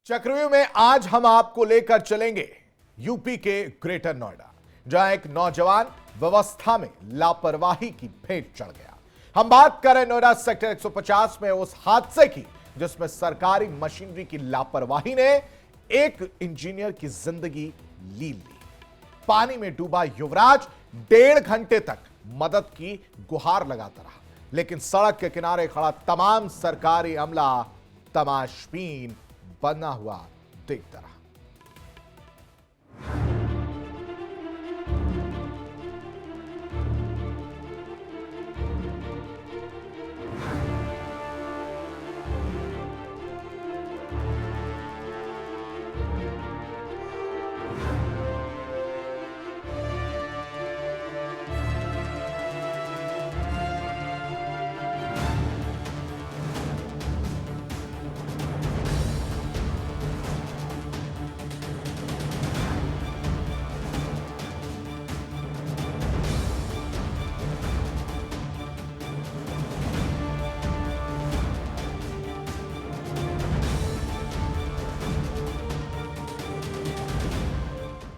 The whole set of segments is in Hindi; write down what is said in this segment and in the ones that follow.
चक्रव्यूह में आज हम आपको लेकर चलेंगे यूपी के ग्रेटर नोएडा, जहां एक नौजवान व्यवस्था में लापरवाही की भेंट चढ़ गया। हम बात कर रहे नोएडा सेक्टर 150 में उस हादसे की जिसमें सरकारी मशीनरी की लापरवाही ने एक इंजीनियर की जिंदगी ली ली। पानी में डूबा युवराज 1.5 घंटे तक मदद की गुहार लगाता रहा, लेकिन सड़क के किनारे खड़ा तमाम सरकारी अमला तमाशबीन बना हुआ देखता रहा।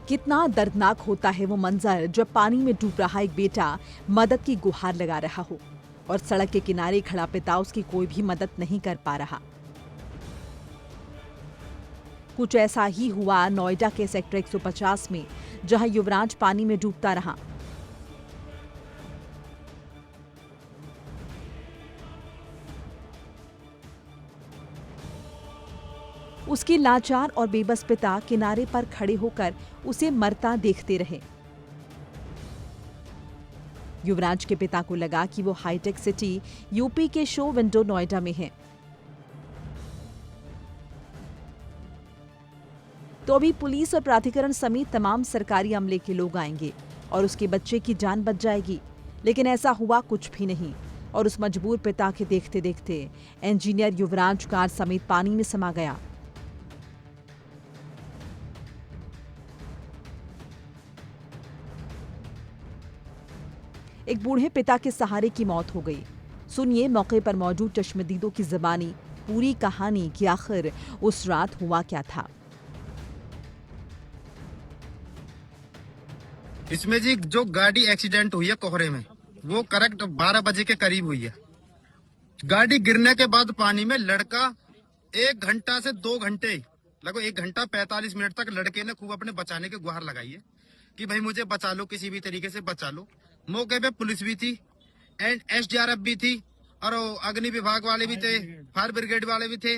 कितना दर्दनाक होता है वो मंजर जब पानी में डूब रहा एक बेटा मदद की गुहार लगा रहा हो और सड़क के किनारे खड़ा पिता उसकी कोई भी मदद नहीं कर पा रहा। कुछ ऐसा ही हुआ नोएडा के सेक्टर 150 में, जहां युवराज पानी में डूबता रहा। उसके लाचार और बेबस पिता किनारे पर खड़े होकर उसे मरता देखते रहे। युवराज के पिता को लगा कि वो हाईटेक सिटी यूपी के शो विंडो नोएडा में है, तो अभी पुलिस और प्राधिकरण समेत तमाम सरकारी अमले के लोग आएंगे और उसके बच्चे की जान बच जाएगी। लेकिन ऐसा हुआ कुछ भी नहीं और उस मजबूर पिता के देखते देखते इंजीनियर युवराज कार समेत पानी में समा गया। एक बूढ़े पिता के सहारे की मौत हो गई। सुनिए मौके पर मौजूद चश्मदीदों की ज़बानी पूरी कहानी कि आखिर उस रात हुआ क्या था। इसमें जी जो गाड़ी एक्सीडेंट हुई है कोहरे में, वो करेक्ट 12 बजे के करीब हुई है। गाड़ी गिरने के बाद पानी में लड़का 1 घंटा से 2 घंटे, लगभग 1 घंटा 45 मिनट तक लड़के ने खूब अपने बचाने की गुहार लगाई है कि भाई मुझे बचा लो, किसी भी तरीके से बचा लो। मौके पे पुलिस भी थी एंड SDRF भी थी और अग्नि विभाग वाले भी थे, फायर ब्रिगेड वाले भी थे।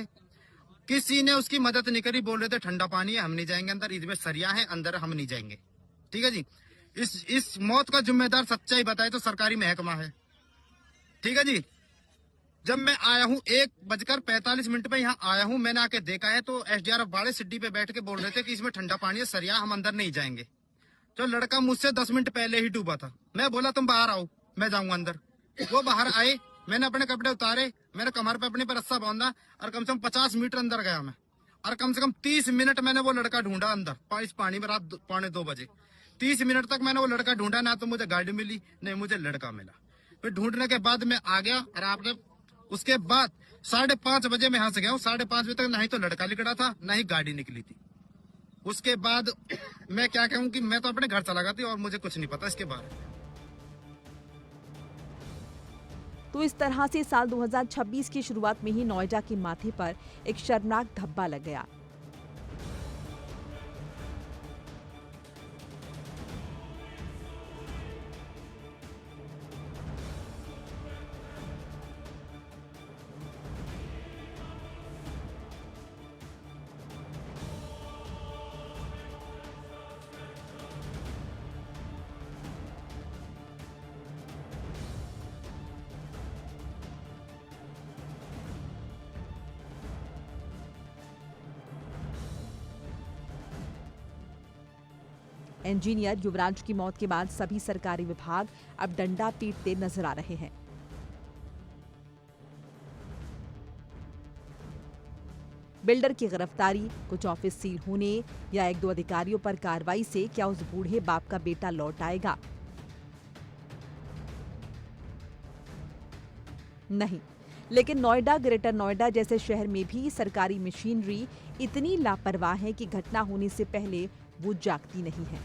किसी ने उसकी मदद नहीं करी। बोल रहे थे ठंडा पानी है, हम नहीं जाएंगे अंदर, इसमें सरिया है अंदर, हम नहीं जाएंगे। ठीक है जी। इस मौत का जिम्मेदार सच्चाई बताए तो सरकारी महकमा है। ठीक है जी। जब मैं आया हूँ 1:45 पे यहाँ आया हूँ, मैंने आके देखा है तो SDRF वाले सिड्डी पे बैठ के बोल रहे थे कि इसमें ठंडा पानी है, सरिया, हम अंदर नहीं जाएंगे। तो लड़का मुझसे 10 मिनट पहले ही डूबा था। मैं बोला तुम बाहर आओ, मैं जाऊंगा अंदर। वो बाहर आए, मैंने अपने कपड़े उतारे, मैंने कमर पे अपने पर रस्सा बांधा और कम से कम 50 मीटर अंदर गया मैं, और कम से कम 30 मिनट मैंने वो लड़का ढूंढा अंदर इस पानी में। रात 2:45 बजे 30 मिनट तक मैंने वो लड़का ढूंढा। ना तो मुझे गाड़ी मिली, नहीं मुझे लड़का मिला। फिर ढूंढने के बाद मैं आ गया और आपने उसके बाद 5:30 बजे मैं यहाँ से गया हूँ। 5:30 बजे तक नहीं तो लड़का निकला था, ना ही गाड़ी निकली थी। उसके बाद मैं क्या कहूँ कि मैं तो अपने घर चला गया था और मुझे कुछ नहीं पता इसके बारे में। तो इस तरह से साल 2026 की शुरुआत में ही नोएडा के माथे पर एक शर्मनाक धब्बा लग गया। इंजीनियर युवराज की मौत के बाद सभी सरकारी विभाग अब डंडा पीटते नजर आ रहे हैं। बिल्डर की गिरफ्तारी, कुछ ऑफिस सील होने या 1-2 अधिकारियों पर कार्रवाई से क्या उस बूढ़े बाप का बेटा लौट आएगा? नहीं, लेकिन नोएडा, ग्रेटर नोएडा जैसे शहर में भी सरकारी मशीनरी इतनी लापरवाह है कि घटना होने से पहले वो जागती नहीं है।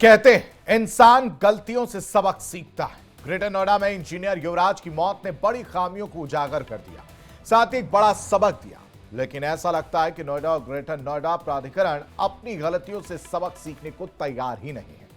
कहते हैं इंसान गलतियों से सबक सीखता है। ग्रेटर नोएडा में इंजीनियर युवराज की मौत ने बड़ी खामियों को उजागर कर दिया, साथ ही एक बड़ा सबक दिया। लेकिन ऐसा लगता है कि नोएडा और ग्रेटर नोएडा प्राधिकरण अपनी गलतियों से सबक सीखने को तैयार ही नहीं है।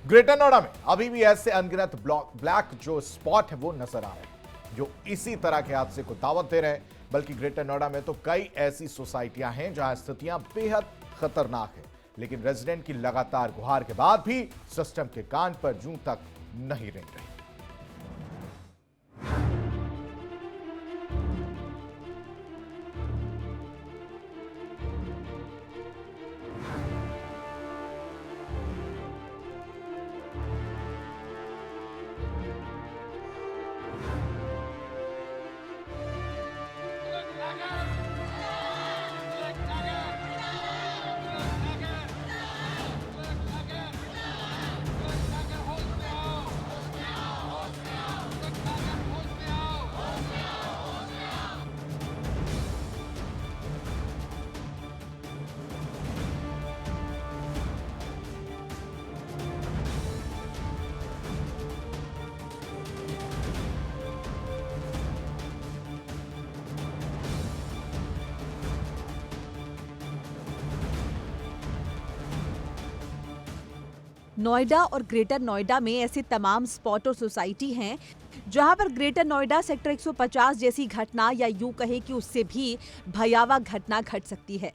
ग्रेटर नोएडा में अभी भी ऐसे अनगिनत ब्लैक जो स्पॉट है वो नजर आ रहे हैं जो इसी तरह के हादसे को दावत दे रहे हैं। बल्कि ग्रेटर नोएडा में तो कई ऐसी सोसाइटियां हैं जहां स्थितियां बेहद खतरनाक है, लेकिन रेजिडेंट की लगातार गुहार के बाद भी सिस्टम के कान पर जूं तक नहीं रेंग रही। नोएडा और ग्रेटर नोएडा में ऐसे तमाम स्पॉट और सोसाइटी हैं जहां पर ग्रेटर नोएडा सेक्टर 150 जैसी घटना या यूं कहे कि उससे भी भयावह घटना घट सकती है।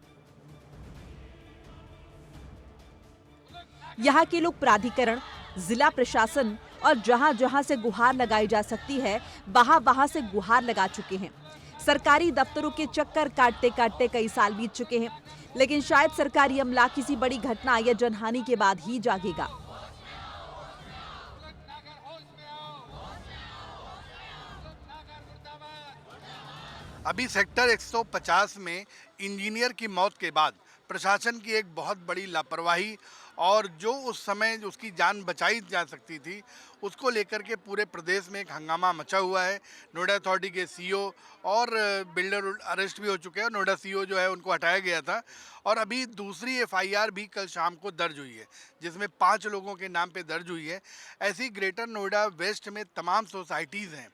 यहाँ के लोग प्राधिकरण, जिला प्रशासन और जहां जहां से गुहार लगाई जा सकती है वहां से गुहार लगा चुके हैं। सरकारी दफ्तरों के चक्कर काटते काटते कई साल बीत चुके हैं, लेकिन शायद सरकारी अमला किसी बड़ी घटना या जनहानि के बाद ही जागेगा। अभी सेक्टर 150 में इंजीनियर की मौत के बाद प्रशासन की एक बहुत बड़ी लापरवाही और जो उस समय उसकी जान बचाई जा सकती थी उसको लेकर के पूरे प्रदेश में एक हंगामा मचा हुआ है। नोएडा अथॉरिटी के सीईओ और बिल्डर अरेस्ट भी हो चुके हैं। नोएडा सीईओ जो है उनको हटाया गया था और अभी दूसरी एफआईआर भी कल शाम को दर्ज हुई है जिसमें 5 लोगों के नाम पे दर्ज हुई है। ऐसी ग्रेटर नोएडा वेस्ट में तमाम सोसाइटीज़ हैं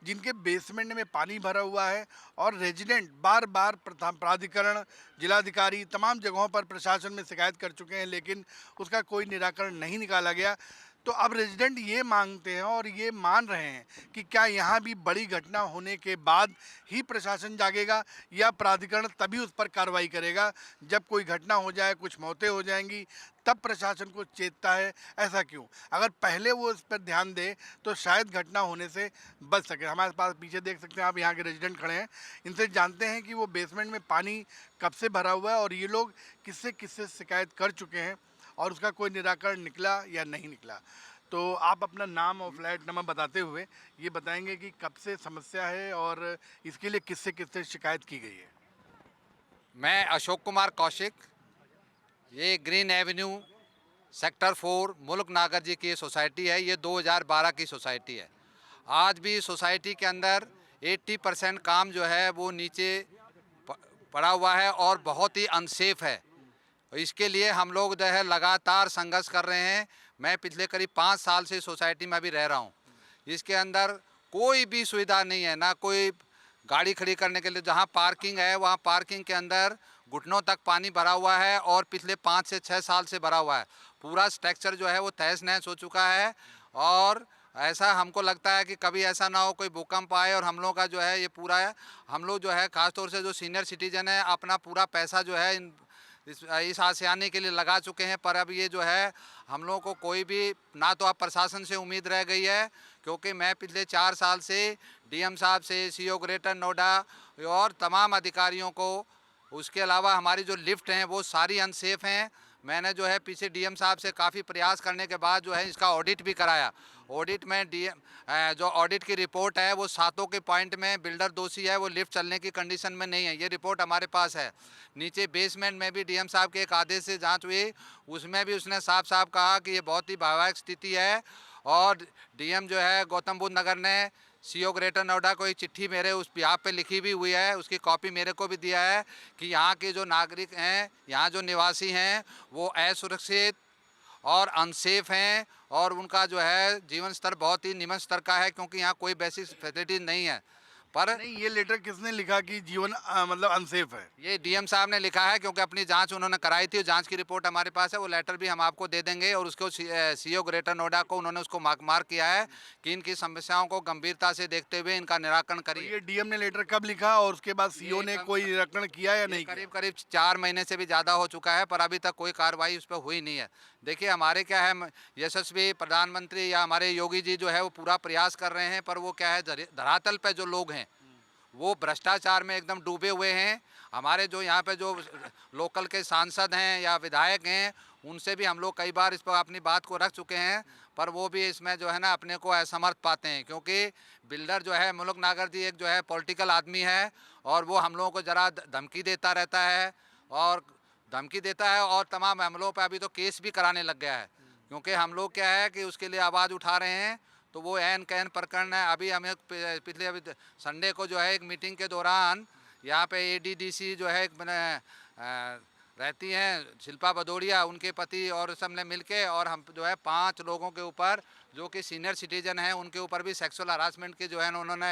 जिनके बेसमेंट में पानी भरा हुआ है और रेजिडेंट बार बार प्राधिकरण, जिलाधिकारी तमाम जगहों पर प्रशासन में शिकायत कर चुके हैं, लेकिन उसका कोई निराकरण नहीं निकाला गया। तो अब रेजिडेंट ये मांगते हैं और ये मान रहे हैं कि क्या यहाँ भी बड़ी घटना होने के बाद ही प्रशासन जागेगा या प्राधिकरण तभी उस पर कार्रवाई करेगा जब कोई घटना हो जाए, कुछ मौतें हो जाएंगी तब प्रशासन को चेतता है। ऐसा क्यों? अगर पहले वो इस पर ध्यान दे तो शायद घटना होने से बच सके। हमारे पास पीछे देख सकते हैं आप, यहाँ के रेजिडेंट खड़े हैं, इनसे जानते हैं कि वो बेसमेंट में पानी कब से भरा हुआ है और ये लोग किससे किससे शिकायत कर चुके हैं और उसका कोई निराकरण निकला या नहीं निकला। तो आप अपना नाम और फ्लैट नंबर बताते हुए ये बताएंगे कि कब से समस्या है और इसके लिए किससे किससे शिकायत की गई है। मैं अशोक कुमार कौशिक, ये ग्रीन एवेन्यू सेक्टर 4 मुल्क नागर जी की सोसाइटी है। ये 2012 की सोसाइटी है। आज भी सोसाइटी के अंदर 80% काम जो है वो नीचे पड़ा हुआ है और बहुत ही अनसेफ है। इसके लिए हम लोग जो है लगातार संघर्ष कर रहे हैं। मैं पिछले करीब 5 साल से सोसाइटी में अभी रह रहा हूँ। इसके अंदर कोई भी सुविधा नहीं है, ना कोई गाड़ी खड़ी करने के लिए। जहाँ पार्किंग है वहाँ पार्किंग के अंदर घुटनों तक पानी भरा हुआ है और पिछले 5 से 6 साल से भरा हुआ है। पूरा स्ट्रक्चर जो है वो तहस नहस हो चुका है और ऐसा हमको लगता है कि कभी ऐसा ना हो कोई भूकंप आए और हम लोग का जो है ये पूरा है, हम लोग जो है ख़ासतौर से जो सीनियर सिटीजन है अपना पूरा पैसा जो है इस आसियाने के लिए लगा चुके हैं। पर अब ये जो है हम लोगों को कोई भी ना तो अब प्रशासन से उम्मीद रह गई है, क्योंकि मैं पिछले 4 साल से डीएम साहब से, सीईओ ग्रेटर नोएडा और तमाम अधिकारियों को, उसके अलावा हमारी जो लिफ्ट हैं वो सारी अनसेफ हैं। मैंने जो है पीछे डीएम साहब से काफ़ी प्रयास करने के बाद जो है इसका ऑडिट भी कराया। ऑडिट में जो ऑडिट की रिपोर्ट है वो सातों के पॉइंट में बिल्डर दोषी है, वो लिफ्ट चलने की कंडीशन में नहीं है, ये रिपोर्ट हमारे पास है। नीचे बेसमेंट में भी डीएम साहब के एक आदेश से जांच हुई, उसमें भी उसने साफ साफ कहा कि ये बहुत ही भयावह स्थिति है। और डीएम जो है गौतम बुद्ध नगर ने सीओ ग्रेटर नोएडा को एक चिट्ठी मेरे उस बिहाफ पे लिखी भी हुई है, उसकी कॉपी मेरे को भी दिया है कि यहाँ के जो नागरिक हैं, यहाँ जो निवासी हैं वो असुरक्षित और अनसेफ हैं और उनका जो है जीवन स्तर बहुत ही निम्न स्तर का है, क्योंकि यहाँ कोई बेसिक फैसिलिटीज नहीं है। पर नहीं, ये लेटर किसने लिखा कि जीवन मतलब अनसेफ है? ये डीएम साहब ने लिखा है, क्योंकि अपनी जांच उन्होंने कराई थी, जांच की रिपोर्ट हमारे पास है, वो लेटर भी हम आपको दे देंगे। और उसको सीओ ग्रेटर नोएडा को उन्होंने उसको मार्क किया है कि इनकी समस्याओं को गंभीरता से देखते हुए इनका निराकरण तो करिए। ये डीएम ने लेटर कब लिखा और उसके बाद सीओ ने कोई निरीक्षण किया या नहीं किया? करीब करीब 4 महीने से भी ज़्यादा हो चुका है, पर अभी तक कोई कार्रवाई उस पर हुई नहीं है। देखिए हमारे क्या है, यशस्वी प्रधानमंत्री या हमारे योगी जी जो है वो पूरा प्रयास कर रहे हैं, पर वो क्या है, धरातल पे जो लोग हैं वो भ्रष्टाचार में एकदम डूबे हुए हैं। हमारे जो यहाँ पे जो लोकल के सांसद हैं या विधायक हैं, उनसे भी हम लोग कई बार इस पर अपनी बात को रख चुके हैं, पर वो भी इसमें जो है ना अपने को असमर्थ पाते हैं, क्योंकि बिल्डर जो है मुलुक नागर जी एक जो है पॉलिटिकल आदमी है और वो हम लोगों को ज़रा धमकी देता रहता है और तमाम हमलों पर अभी तो केस भी कराने लग गया है, क्योंकि हम लोग क्या है कि उसके लिए आवाज़ उठा रहे हैं। तो वो एन कैन प्रकरण है। अभी हमें पिछले अभी संडे को जो है एक मीटिंग के दौरान यहाँ पे एडीडीसी जो है रहती हैं शिल्पा भदौड़िया, उनके पति और सब ने मिलके और हम जो है 5 लोगों के ऊपर जो कि सीनियर सिटीजन हैं उनके ऊपर भी सेक्सुअल हरासमेंट की जो है उन्होंने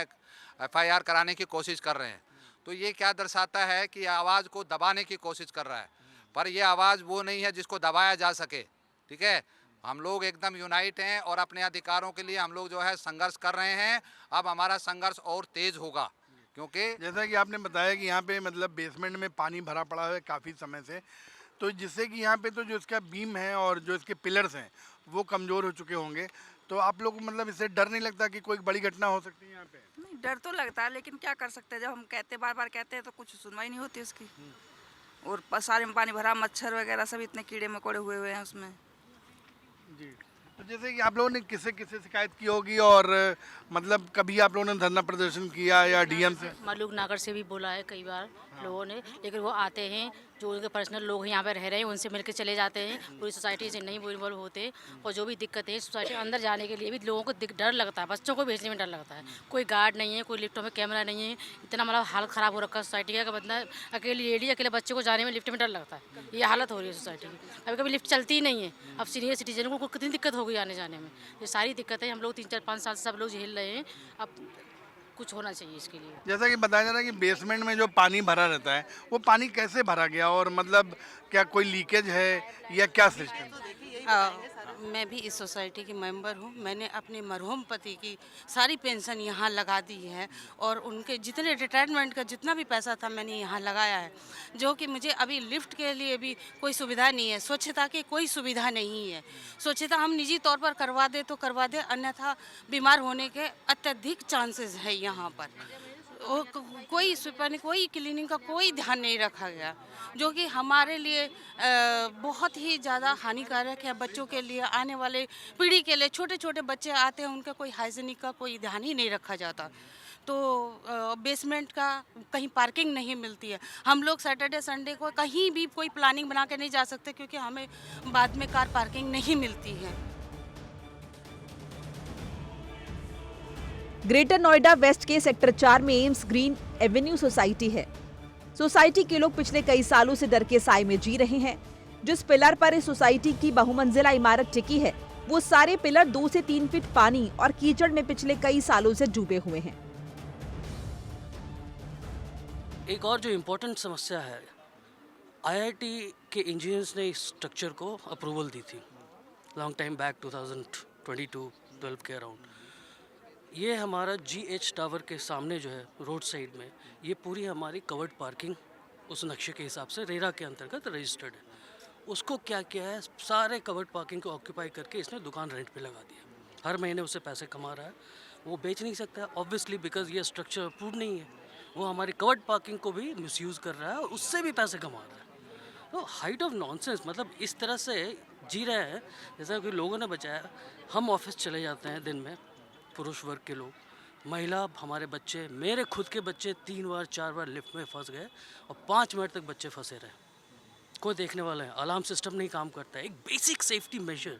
एफआईआर कराने की कोशिश कर रहे हैं। तो ये क्या दर्शाता है कि आवाज़ को दबाने की कोशिश कर रहा है, पर यह आवाज़ वो नहीं है जिसको दबाया जा सके। ठीक है, हम लोग एकदम यूनाइट हैं और अपने अधिकारों के लिए हम लोग जो है संघर्ष कर रहे हैं। अब हमारा संघर्ष और तेज होगा, क्योंकि जैसा कि आपने बताया कि यहाँ पे मतलब बेसमेंट में पानी भरा पड़ा है काफ़ी समय से, तो जिससे कि यहाँ पे तो जो इसका बीम है और जो इसके पिलर्स हैं वो कमज़ोर हो चुके होंगे, तो आप लोग को मतलब इससे डर नहीं लगता कि कोई बड़ी घटना हो सकती है यहाँ पे? नहीं, डर तो लगता है, लेकिन क्या कर सकते हैं, जब हम कहते बार बार कहते हैं तो कुछ सुनवाई नहीं होती उसकी। और सारे में पानी भरा, मच्छर वगैरह सब इतने कीड़े मकोड़े हुए हैं उसमें। जी, तो जैसे कि आप लोगों ने किससे शिकायत की होगी और मतलब कभी आप लोगों ने धरना प्रदर्शन किया या डीएम से? मुलुक नागर से भी बोला है कई बार लोगों ने, लेकिन वो आते हैं जो उनके पर्सनल लोग यहाँ पे रह रहे हैं उनसे मिलकर चले जाते हैं, पूरी सोसाइटी से नहीं इन्वॉल्व होते। और जो भी दिक्कतें हैं सोसाइटी के अंदर जाने के लिए भी लोगों को डर लगता है, बच्चों को भेजने में डर लगता है। कोई गार्ड नहीं है, कोई लिफ्टों में कैमरा नहीं है, इतना मतलब हालत ख़राब हो रखा है सोसाइटी का, मतलब अकेली लेडी अकेले बच्चे को जाने में लिफ्ट में डर लगता है। ये हालत हो रही है सोसाइटी की, कभी कभी लिफ्ट चलती ही नहीं है। अब सीनियर सिटीजन को कितनी दिक्कत होगी आने जाने में। ये सारी दिक्कतें हम लोग 3-4-5 साल से सब लोग झेल रहे हैं। अब कुछ होना चाहिए इसके लिए। जैसा कि बताया जा रहा है कि बेसमेंट में जो पानी भरा रहता है वो पानी कैसे भरा गया और मतलब क्या कोई लीकेज है या क्या सिस्टम? मैं भी इस सोसाइटी की मेंबर हूँ। मैंने अपने मरहूम पति की सारी पेंशन यहाँ लगा दी है और उनके जितने रिटायरमेंट का जितना भी पैसा था मैंने यहाँ लगाया है, जो कि मुझे अभी लिफ्ट के लिए भी कोई सुविधा नहीं है, स्वच्छता की कोई सुविधा नहीं है। स्वच्छता हम निजी तौर पर करवा दे तो करवा दे, अन्यथा बीमार होने के अत्यधिक चांसेस है यहाँ पर। कोई कोई क्लीनिंग का कोई ध्यान नहीं रखा गया, जो कि हमारे लिए बहुत ही ज़्यादा हानिकारक है। बच्चों के लिए, आने वाले पीढ़ी के लिए, छोटे छोटे बच्चे आते हैं उनका कोई हाइजीनिक का कोई ध्यान ही नहीं रखा जाता। तो बेसमेंट का कहीं पार्किंग नहीं मिलती है। हम लोग सैटरडे संडे को कहीं भी कोई प्लानिंग बना के नहीं जा सकते, क्योंकि हमें बाद में कार पार्किंग नहीं मिलती है। ग्रेटर नोएडा वेस्ट के सेक्टर 4 में एम्स ग्रीन एवेन्यू सोसाइटी है। सोसाइटी के लोग पिछले कई सालों से डर के साए में जी रहे हैं। जिस पिलर पर इस सोसाइटी की बहुमंजिला इमारत टिकी है, वो सारे पिलर 2 से 3 फीट पानी और कीचड़ में पिछले कई सालों से डूबे हुए हैं। एक और जो इम्पोर्टेंट समस्या है, आईआईटी के इंजीनियर्स ने इस स्ट्रक्चर को अप्रूवल दी थी लॉन्ग टाइम बैक 2022-12 के अराउंड। ये हमारा GH टावर के सामने जो है रोड साइड में, ये पूरी हमारी कवर्ड पार्किंग उस नक्शे के हिसाब से रेरा के अंतर्गत रजिस्टर्ड है। उसको क्या किया है, सारे कवर्ड पार्किंग को ऑक्यूपाई करके इसने दुकान रेंट पे लगा दिया। हर महीने उससे पैसे कमा रहा है। वो बेच नहीं सकता ऑब्वियसली, बिकॉज ये स्ट्रक्चर अप्रूव नहीं है। वो हमारी कवर्ड पार्किंग को भी मिसयूज़ कर रहा है और उससे भी पैसे कमा रहा है। तो हाइट ऑफ नॉनसेंस, मतलब इस तरह से जी रहे हैं जैसा कि लोगों ने बचाया। हम ऑफिस चले जाते हैं दिन में, पुरुष वर्ग के लोग, महिला, हमारे बच्चे, मेरे खुद के बच्चे 3 बार 4 बार लिफ्ट में फंस गए और 5 मिनट तक बच्चे फंसे रहे। कोई देखने वाला है, अलार्म सिस्टम नहीं काम करता है। एक बेसिक सेफ्टी मेजर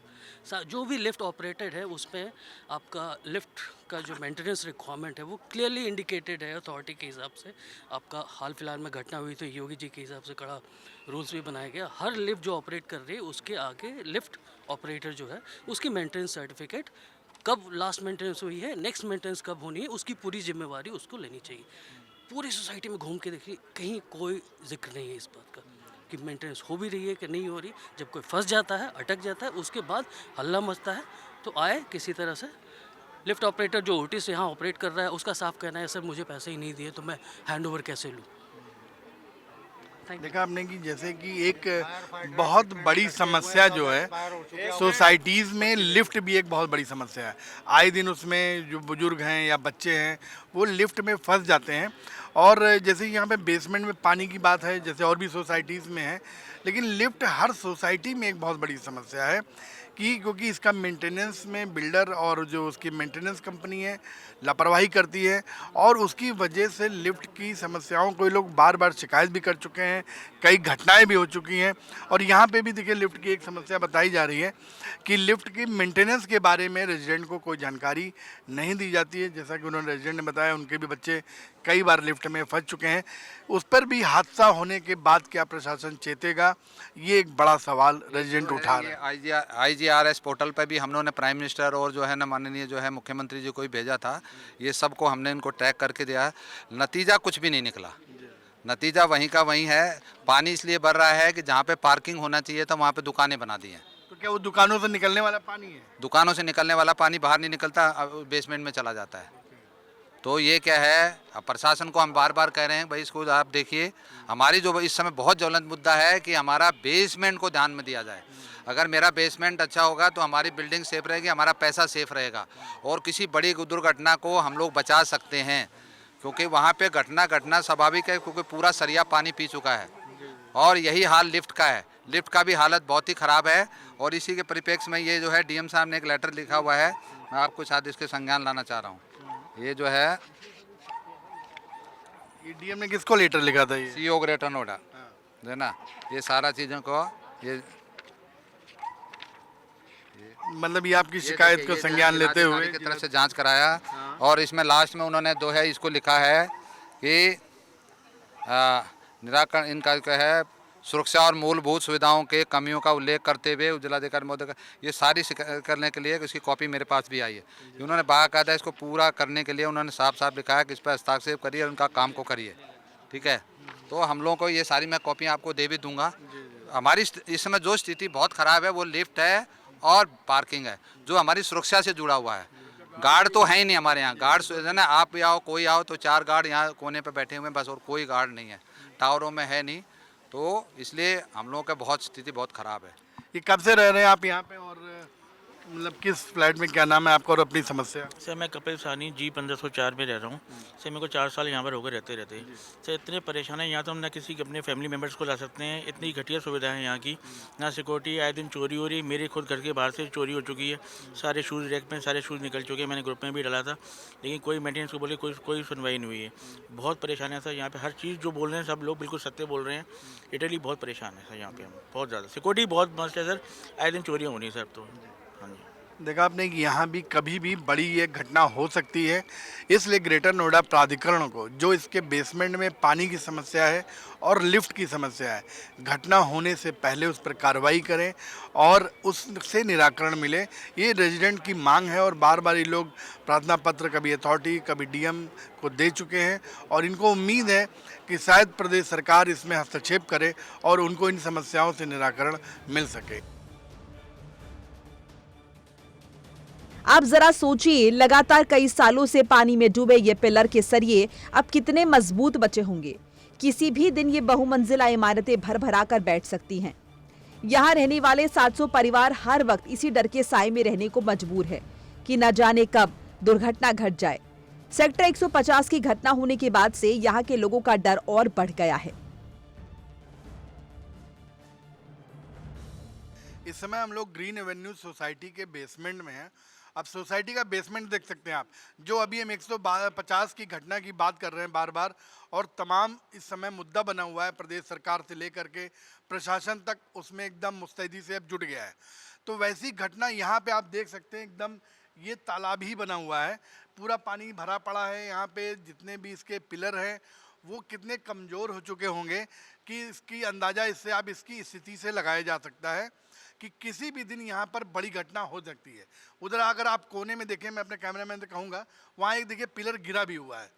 जो भी लिफ्ट ऑपरेटेड है उसमें आपका लिफ्ट का जो मेंटेनेंस रिक्वायरमेंट है वो क्लियरली इंडिकेटेड है अथॉरिटी के हिसाब से। आपका हाल फिलहाल में घटना हुई तो योगी जी के हिसाब से कड़ा रूल्स भी बनाया गया। हर लिफ्ट जो ऑपरेट कर रही है उसके आगे लिफ्ट ऑपरेटर जो है उसकी मेंटेनेंस सर्टिफिकेट, कब लास्ट मेंटेनेंस हुई है, नेक्स्ट मेंटेनेंस कब होनी है, उसकी पूरी जिम्मेवारी उसको लेनी चाहिए। पूरी सोसाइटी में घूम के देखिए, कहीं कोई जिक्र नहीं है इस बात का कि मेंटेनेंस हो भी रही है कि नहीं हो रही। जब कोई फंस जाता है, अटक जाता है, उसके बाद हल्ला मचता है तो आए किसी तरह से। लिफ्ट ऑपरेटर जो ओटी से यहाँ ऑपरेट कर रहा है उसका साफ कहना है सर मुझे पैसे ही नहीं दिए तो मैं हैंड ओवर कैसे लूँ। देखा आपने कि जैसे कि एक बहुत बड़ी समस्या जो है सोसाइटीज़ में, लिफ्ट भी एक बहुत बड़ी समस्या है। आए दिन उसमें जो बुजुर्ग हैं या बच्चे हैं वो लिफ्ट में फंस जाते हैं। और जैसे यहाँ पे बेसमेंट में पानी की बात है, जैसे और भी सोसाइटीज़ में है, लेकिन लिफ्ट हर सोसाइटी में एक बहुत बड़ी समस्या है कि क्योंकि इसका मेंटेनेंस में बिल्डर और जो उसकी मेंटेनेंस कंपनी है लापरवाही करती है और उसकी वजह से लिफ्ट की समस्याओं को ये लोग बार बार शिकायत भी कर चुके हैं, कई घटनाएं भी हो चुकी हैं। और यहाँ पे भी देखिए लिफ्ट की एक समस्या बताई जा रही है कि लिफ्ट की मेंटेनेंस के बारे में रेजिडेंट को कोई जानकारी नहीं दी जाती है। जैसा कि उन्होंने रेजिडेंट ने बताया उनके भी बच्चे कई बार लिफ्ट में फंस चुके हैं। उस पर भी हादसा होने के बाद क्या प्रशासन चेतेगा, ये एक बड़ा सवाल रेजिडेंट उठा रहा है। IGRS पोर्टल पर भी हम लोगों ने प्राइम मिनिस्टर और जो है ना माननीय जो है मुख्यमंत्री जी को भी भेजा था। ये सबको हमने इनको ट्रैक करके दिया है, नतीजा कुछ भी नहीं निकला। नतीजा वहीं का वहीं है। पानी इसलिए बढ़ रहा है कि जहाँ पे पार्किंग होना चाहिए था वहाँ पे दुकानें बना दी हैं। तो क्या वो दुकानों से निकलने वाला पानी है? दुकानों से निकलने वाला पानी बाहर नहीं निकलता, बेसमेंट में चला जाता है। तो ये क्या है, अब प्रशासन को हम बार बार कह रहे हैं भाई इसको आप देखिए। हमारी जो इस समय बहुत ज्वलंत मुद्दा है कि हमारा बेसमेंट को ध्यान में दिया जाए। अगर मेरा बेसमेंट अच्छा होगा तो हमारी बिल्डिंग सेफ रहेगी, हमारा पैसा सेफ रहेगा और किसी बड़ी दुर्घटना को हम लोग बचा सकते हैं। क्योंकि वहाँ पे घटना स्वाभाविक है क्योंकि पूरा सरिया पानी पी चुका है। और यही हाल लिफ्ट का है। लिफ्ट का भी हालत बहुत ही ख़राब है। और इसी के परिप्रेक्ष्य में ये जो है डीएम साहब ने एक लेटर लिखा हुआ है, मैं आपको शायद इसके संज्ञान लाना चाह रहा हूँ। ये जो है ये डीएम ने किसको लेटर लिखा था? ये CEO ग्रेटर नोएडा है ना। ये सारा चीज़ों को ये मतलब ये आपकी शिकायत को संज्ञान लेते हुए की तरफ से जांच कराया। और इसमें लास्ट में उन्होंने दो है इसको लिखा है कि निराकरण इनका क्या है, सुरक्षा और मूलभूत सुविधाओं के कमियों का उल्लेख करते हुए जिलाधिकारी महोदय का ये सारी करने के लिए इसकी कॉपी मेरे पास भी आई है। उन्होंने बाकायदा इसको पूरा करने के लिए उन्होंने साफ लिखा है कि इस पर हस्ताक्षर करिए और उनका काम को करिए। ठीक है, तो हम लोगों को ये सारी मैं कॉपियाँ आपको दे भी दूँगा। हमारी इस समय जो स्थिति बहुत ख़राब है वो लिफ्ट है और पार्किंग है जो हमारी सुरक्षा से जुड़ा हुआ है। गार्ड तो है ही नहीं हमारे यहाँ। गार्ड है ना, आप भी आओ कोई आओ तो 4 गार्ड यहाँ कोने पे बैठे हुए हैं बस, और कोई गार्ड नहीं है, टावरों में है नहीं। तो इसलिए हम लोगों का बहुत स्थिति बहुत ख़राब है। ये कब से रह रहे हैं आप यहाँ पे और मतलब किस फ्लैट में, क्या नाम है आपका और अपनी समस्या? सर मैं कपिल सानी G 1504 में रह रहा हूँ। सर मेरे को 4 साल यहाँ पर होकर रहते सर इतने परेशान है यहाँ तो हम ना किसी के अपने फैमिली मेम्बर्स को ला सकते हैं। इतनी घटिया सुविधा है यहाँ की, ना सिक्योरिटी, आए दिन चोरी हो रही। मेरे खुद घर के बाहर से चोरी हो चुकी है। सारे शूज़ रैक में सारे शूज़ निकल चुके हैं। मैंने ग्रुप में भी डाला था लेकिन कोई मेंटेनेंस को बोले कोई सुनवाई नहीं हुई है। बहुत परेशान है सर यहाँ पे। हर चीज़ जो बोल रहे हैं सब लोग बिल्कुल सत्य बोल रहे हैं। इटली बहुत परेशान है सर यहाँ पे, हम बहुत ज़्यादा। सिक्योरिटी बहुत मस्त है सर, आए दिन चोरियाँ होनी है सर। तो हाँ जी, देखा आपने कि यहाँ भी कभी भी बड़ी एक घटना हो सकती है। इसलिए ग्रेटर नोएडा प्राधिकरण को जो इसके बेसमेंट में पानी की समस्या है और लिफ्ट की समस्या है, घटना होने से पहले उस पर कार्रवाई करें और उससे निराकरण मिले, ये रेजिडेंट की मांग है। और बार बार ये लोग प्रार्थना पत्र कभी अथॉरिटी कभी डीएम को दे चुके हैं और इनको उम्मीद है कि शायद प्रदेश सरकार इसमें हस्तक्षेप करे और उनको इन समस्याओं से निराकरण मिल सके। आप जरा सोचिए, लगातार कई सालों से पानी में डूबे ये पिलर के सरिये अब कितने मजबूत बचे होंगे। किसी भी दिन ये बहुमंजिला इमारतें भर कर बैठ सकती हैं। यहाँ रहने वाले 700 परिवार हर वक्त इसी डर के साए में रहने को मजबूर है कि न जाने कब दुर्घटना घट जाए। सेक्टर 150 की घटना होने के बाद से यहाँ के लोगों का डर और बढ़ गया है। इस समय हम लोग ग्रीन एवेन्यू सोसाइटी के बेसमेंट में हैं। अब सोसाइटी का बेसमेंट देख सकते हैं आप, जो अभी हम 150 की घटना की बात कर रहे हैं बार बार, और तमाम इस समय मुद्दा बना हुआ है, प्रदेश सरकार से लेकर के प्रशासन तक उसमें एकदम मुस्तैदी से अब जुट गया है। तो वैसी घटना यहाँ पे आप देख सकते हैं, एकदम ये तालाब ही बना हुआ है, पूरा पानी भरा पड़ा है। यहाँ पे जितने भी इसके पिलर हैं वो कितने कमज़ोर हो चुके होंगे कि इसकी अंदाज़ा इससे आप इसकी स्थिति से लगाया जा सकता है कि किसी भी दिन यहाँ पर बड़ी घटना हो सकती है। उधर अगर आप कोने में देखें, मैं अपने कैमरामैन से कहूँगा, वहाँ एक देखिए पिलर गिरा भी हुआ है,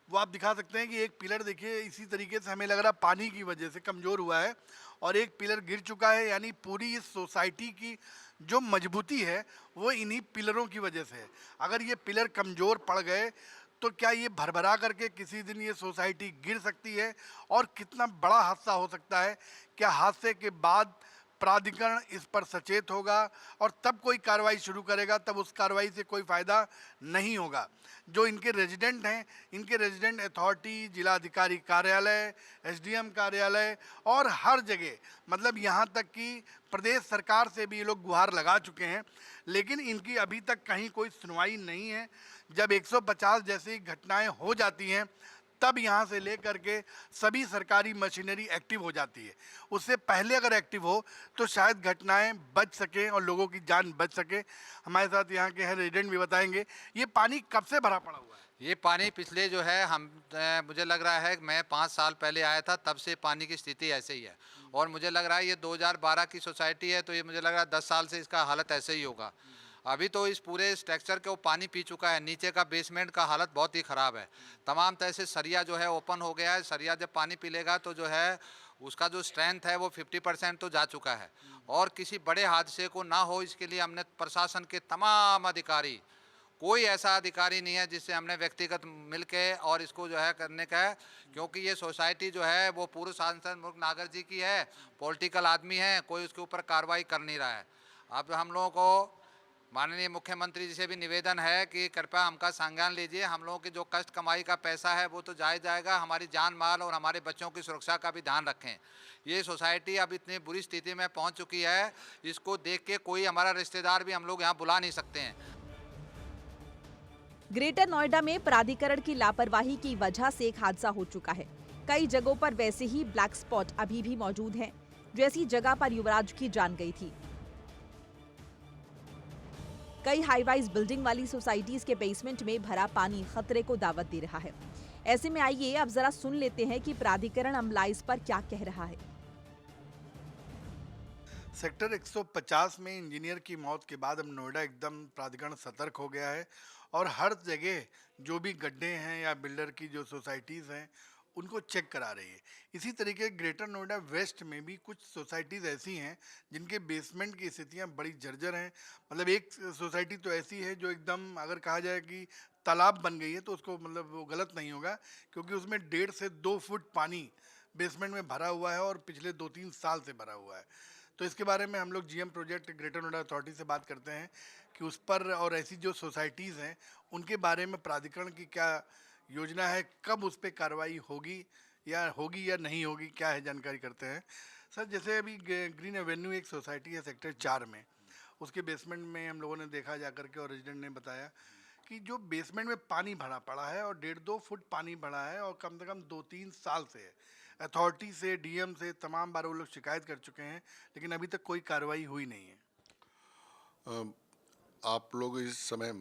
वो आप दिखा सकते हैं कि एक पिलर देखिए इसी तरीके से हमें लग रहा पानी की वजह से कमज़ोर हुआ है और एक पिलर गिर चुका है। यानी पूरी इस सोसाइटी की जो मजबूती है वो इन्हीं पिलरों की वजह से है। अगर ये पिलर कमज़ोर पड़ गए तो क्या ये भरभरा करके किसी दिन ये सोसाइटी गिर सकती है, और कितना बड़ा हादसा हो सकता है। क्या हादसे के बाद प्राधिकरण इस पर सचेत होगा और तब कोई कार्रवाई शुरू करेगा, तब उस कार्रवाई से कोई फ़ायदा नहीं होगा। जो इनके रेजिडेंट हैं, इनके रेजिडेंट अथॉरिटी, जिला अधिकारी कार्यालय, एसडीएम कार्यालय और हर जगह, मतलब यहाँ तक कि प्रदेश सरकार से भी ये लोग गुहार लगा चुके हैं, लेकिन इनकी अभी तक कहीं कोई सुनवाई नहीं है। जब 150 जैसी घटनाएं हो जाती हैं तब यहाँ से लेकर के सभी सरकारी मशीनरी एक्टिव हो जाती है। उससे पहले अगर एक्टिव हो तो शायद घटनाएं बच सकें और लोगों की जान बच सके। हमारे साथ यहाँ के हैं रेजिडेंट भी बताएंगे ये पानी कब से भरा पड़ा हुआ है। ये पानी पिछले जो है मुझे लग रहा है मैं 5 साल पहले आया था, तब से पानी की स्थिति ऐसे ही है। और मुझे लग रहा है ये 2012 की सोसाइटी है, तो ये मुझे लग रहा है 10 साल से इसका हालत ऐसे ही होगा। अभी तो इस पूरे स्ट्रक्चर के वो पानी पी चुका है। नीचे का बेसमेंट का हालत बहुत ही ख़राब है। तमाम तरह से सरिया जो है ओपन हो गया है। सरिया जब पानी पी लेगा तो जो है उसका जो स्ट्रेंथ है वो 50% तो जा चुका है। और किसी बड़े हादसे को ना हो इसके लिए हमने प्रशासन के तमाम अधिकारी, कोई ऐसा अधिकारी नहीं है जिससे हमने व्यक्तिगत मिलके और इसको जो है करने का है, क्योंकि ये सोसाइटी जो है वो पूर्व सांसद मुल्क नागर जी की है, पॉलिटिकल आदमी है, कोई उसके ऊपर कार्रवाई कर नहीं रहा है। अब हम लोगों को माननीय मुख्यमंत्री जी से भी निवेदन है कि कृपया हमका संज्ञान लीजिए। हम लोगों की जो कष्ट कमाई का पैसा है वो तो जाएगा, हमारी जान माल और हमारे बच्चों की सुरक्षा का भी ध्यान रखें। ये सोसाइटी अब इतनी बुरी स्थिति में पहुंच चुकी है, इसको देख के कोई हमारा रिश्तेदार भी हम लोग यहाँ बुला नहीं सकते हैं। ग्रेटर नोएडा में प्राधिकरण की लापरवाही की वजह से एक हादसा हो चुका है। कई जगहों पर वैसे ही ब्लैक स्पॉट अभी भी मौजूद हैं। जैसी जगह पर युवराज की जान गई थी। कई हाई राइज बिल्डिंग वाली सोसाइटीज के बेसमेंट में भरा पानी खतरे को दावत दे रहा है। ऐसे में आइए अब जरा सुन लेते हैं कि प्राधिकरण अमला इस पर क्या कह रहा है। सेक्टर 150 में इंजीनियर की मौत के बाद अब नोएडा एकदम प्राधिकरण सतर्क हो गया है और हर जगह जो भी गड्ढे हैं या बिल्डर की जो सोसाइटीज़ हैं उनको चेक करा रही है। इसी तरीके ग्रेटर नोएडा वेस्ट में भी कुछ सोसाइटीज़ ऐसी हैं जिनके बेसमेंट की स्थितियां बड़ी जर्जर हैं। मतलब एक सोसाइटी तो ऐसी है जो एकदम अगर कहा जाए कि तालाब बन गई है तो उसको मतलब वो गलत नहीं होगा, क्योंकि उसमें 1.5 से 2 फुट पानी बेसमेंट में भरा हुआ है और पिछले 2-3 साल से भरा हुआ है। तो इसके बारे में हम लोग GM project greater Noida authority से बात करते हैं कि उस पर और ऐसी जो सोसाइटीज़ हैं उनके बारे में प्राधिकरण की क्या योजना है, कब उस पर कार्रवाई होगी या नहीं होगी, क्या है जानकारी करते हैं। सर, जैसे अभी ग्रीन एवेन्यू एक सोसाइटी है सेक्टर 4 में, उसके बेसमेंट में हम लोगों ने देखा जा करके और रेजिडेंट ने बताया कि जो बेसमेंट में पानी भरा पड़ा है और 1.5-2 फुट पानी भरा है और कम से कम 2-3 साल से है। अथॉरिटी से, डीएम से तमाम बार वो लोग शिकायत कर चुके हैं, लेकिन अभी तक कोई कार्रवाई हुई नहीं है। आप लोग इस समय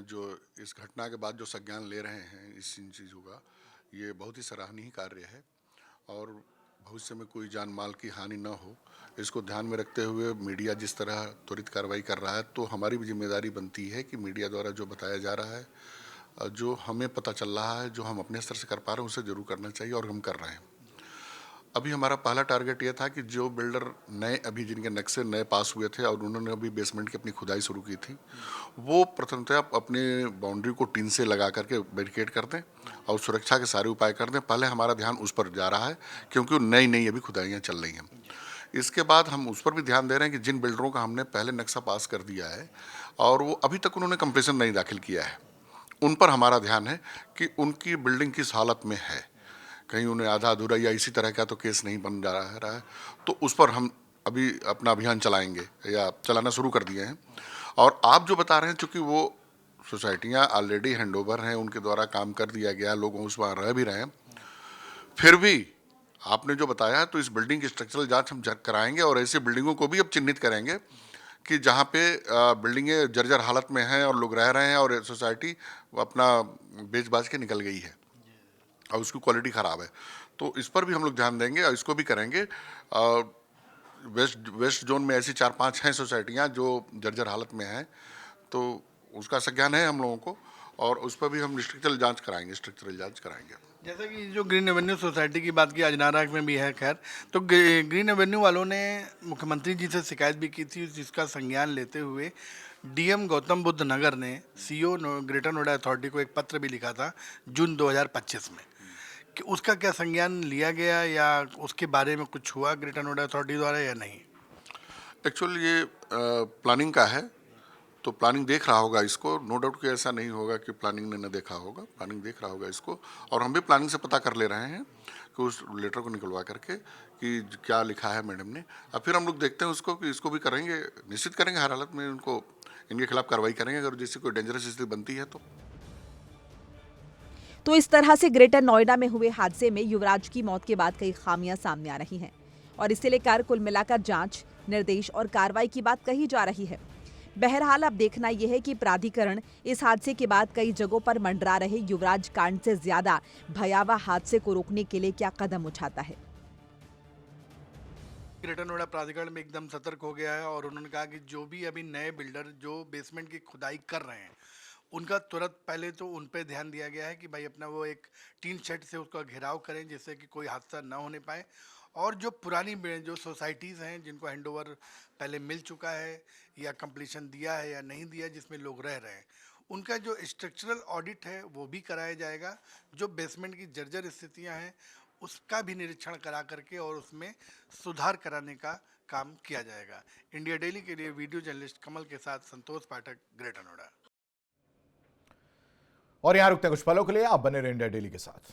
जो इस घटना के बाद जो संज्ञान ले रहे हैं इस इन चीज़ों का, ये बहुत ही सराहनीय कार्य है और भविष्य में कोई जान माल की हानि न हो, इसको ध्यान में रखते हुए मीडिया जिस तरह त्वरित कार्रवाई कर रहा है, तो हमारी भी जिम्मेदारी बनती है कि मीडिया द्वारा जो बताया जा रहा है, जो हमें पता चल रहा है, जो हम अपने स्तर से कर पा रहे हैं, उसे ज़रूर करना चाहिए और हम कर रहे हैं। अभी हमारा पहला टारगेट ये था कि जो बिल्डर नए अभी जिनके नक्शे नए पास हुए थे और उन्होंने अभी बेसमेंट की अपनी खुदाई शुरू की थी, वो प्रथमतः अपने बाउंड्री को टीन से लगा करके बैरिकेड कर दें और सुरक्षा के सारे उपाय कर दें। पहले हमारा ध्यान उस पर जा रहा है क्योंकि नई अभी खुदाइयाँ चल रही हैं। इसके बाद हम उस पर भी ध्यान दे रहे हैं कि जिन बिल्डरों का हमने पहले नक्शा पास कर दिया है और वो अभी तक उन्होंने कंप्लेशन नहीं दाखिल किया है, उन पर हमारा ध्यान है कि उनकी बिल्डिंग किस हालत में है, कहीं उन्हें आधा अधूरा या इसी तरह का तो केस नहीं बन जा रहा है, तो उस पर हम अभी अपना अभियान चलाएंगे या चलाना शुरू कर दिए हैं। और आप जो बता रहे हैं, चूँकि वो सोसाइटियाँ ऑलरेडी हैंडओवर हैं, उनके द्वारा काम कर दिया गया, लोग उसमें रह भी रहे हैं, फिर भी आपने जो बताया तो इस बिल्डिंग की स्ट्रक्चरल जांच हम कराएंगे और ऐसी बिल्डिंगों को भी अब चिन्हित करेंगे कि जहाँ पे बिल्डिंगें जर्जर हालत में हैं और लोग रह रहे हैं और सोसाइटी अपना बेच बाज के निकल गई है और उसकी क्वालिटी ख़राब है। तो इस पर भी हम लोग ध्यान देंगे और इसको भी करेंगे। वेस्ट जोन में ऐसी 4-5 हैं सोसाइटियाँ जो जर्जर हालत में हैं, तो उसका संज्ञान है हम लोगों को और उस पर भी हम स्ट्रक्चरल जांच कराएंगे। जैसे कि जो ग्रीन एवेन्यू सोसाइटी की बात की, अजनारा में भी है खैर, तो ग्रीन एवेन्यू वालों ने मुख्यमंत्री जी से शिकायत भी की थी, जिसका संज्ञान लेते हुए डीएम गौतम बुद्ध नगर ने सीओ ग्रेटर नोएडा अथॉरिटी को एक पत्र भी लिखा था जून 2025 में, कि उसका क्या संज्ञान लिया गया या उसके बारे में कुछ हुआ ग्रेटर नोएडा अथॉरिटी द्वारा या नहीं? एक्चुअली ये प्लानिंग का है, तो प्लानिंग देख रहा होगा इसको, नो डाउट कि ऐसा नहीं होगा कि प्लानिंग ने न देखा होगा, प्लानिंग देख रहा होगा इसको। और हम भी प्लानिंग से पता कर ले रहे हैं कि उस लेटर को निकलवा करके कि क्या लिखा है मैडम ने। अब फिर हम लोग देखते हैं उसको कि इसको भी करेंगे, निश्चित करेंगे, हर हालत में उनको इनके खिलाफ कार्रवाई करेंगे अगर जैसे कोई डेंजरस स्थिति बनती है तो इस तरह से ग्रेटर नोएडा में हुए हादसे में युवराज की मौत के बाद कई खामियां सामने आ रही हैं और इसे लेकर कुल मिलाकर जांच, निर्देश और कार्रवाई की बात कही जा रही है। बहरहाल अब देखना यह है कि प्राधिकरण इस हादसे के बाद कई जगहों पर मंडरा रहे युवराज कांड से ज्यादा भयावह हादसे को रोकने के लिए क्या कदम उठाता है। ग्रेटर नोएडा प्राधिकरण में एकदम सतर्क हो गया है और उन्होंने कहा कि जो भी अभी नए बिल्डर जो बेसमेंट की खुदाई कर रहे हैं, उनका तुरंत पहले तो उन पे ध्यान दिया गया है कि भाई अपना वो एक टीन शेड से उसका घेराव करें जिससे कि कोई हादसा ना होने पाए। और जो पुरानी जो सोसाइटीज़ हैं जिनको हैंडओवर पहले मिल चुका है या कंप्लीशन दिया है या नहीं दिया, जिसमें लोग रह रहे हैं, उनका जो स्ट्रक्चरल ऑडिट है वो भी कराया जाएगा। जो बेसमेंट की जर्जर स्थितियां हैं उसका भी निरीक्षण करा करके और उसमें सुधार कराने का काम किया जाएगा। इंडिया डेली के लिए वीडियो जर्नलिस्ट कमल के साथ संतोष पाठक, ग्रेटर नोएडा। और यहां रुकते हैं कुछ पलों के लिए, आप बने रहे इंडिया डेली के साथ।